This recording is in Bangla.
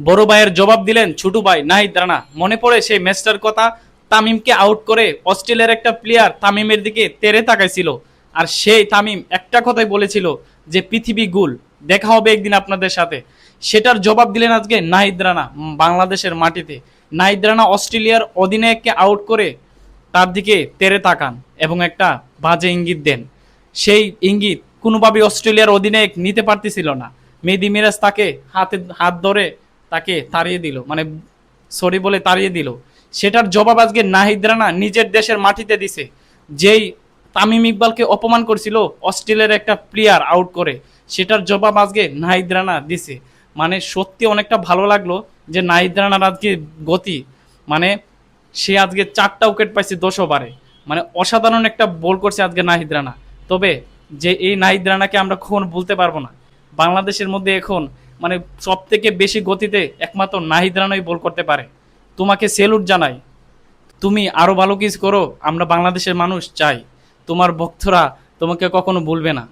বড় ভাইয়ের জবাব দিলেন ছোট ভাই নাহিদ রানা। মনে পড়ে সেই ম্যাচটার কথা, তামিমকে আউট করে অস্ট্রেলিয়ার একটা প্লেয়ার তামিমের দিকে তেরে তাকাইছিল, আর সেই তামিম একটা কথাই বলেছিল যে পৃথিবী গুল, দেখা হবে একদিন আপনাদের সাথে। সেটার জবাব দিলেন আজকে নাহিদ রানা বাংলাদেশের মাটিতে। নাহিদ রানা অস্ট্রেলিয়ার অধিনায়ককে আউট করে তার দিকে তেরে তাকান এবং একটা বাজে ইঙ্গিত দেন। সেই ইঙ্গিত কোনোভাবেই অস্ট্রেলিয়ার অধিনায়ক নিতে পারতেছিল না। মেহেদী মিরাজ তাকে হাত ধরে তাকে তাড়িয়ে দিল, মানে সরি বলে তাড়িয়ে দিল। সেটার জবাব আজকে নাহিদ রানা নিজের দেশের মাটিতে দিছে। যেই তামিম ইকবালকে অপমান করছিল অস্ট্রেলিয়ার একটা প্লেয়ার আউট করে, সেটার জবাব আজকে নাহিদ রানা দিছে। মানে সত্যি অনেকটা ভালো লাগলো যে নাহিদ রানার আজকে গতি, মানে সে আজকে 4টা উইকেট পাইছে 10 ওভারে, মানে অসাধারণ একটা বল করছে আজকে নাহিদ রানা। তবে যে এই নাহিদ রানাকে আমরা কখনো ভুলতে পারবো না। বাংলাদেশের মধ্যে এখন মানে সব থেকে বেশি গতিতে একমাত্র নাহিদ রানাই বল করতে পারে। তোমাকে সেলুট জানাই, তুমি আরো ভালো কিছু করো, আমরা বাংলাদেশের মানুষ চাই, তোমার ভক্তরা তোমাকে কখনো ভুলবে না।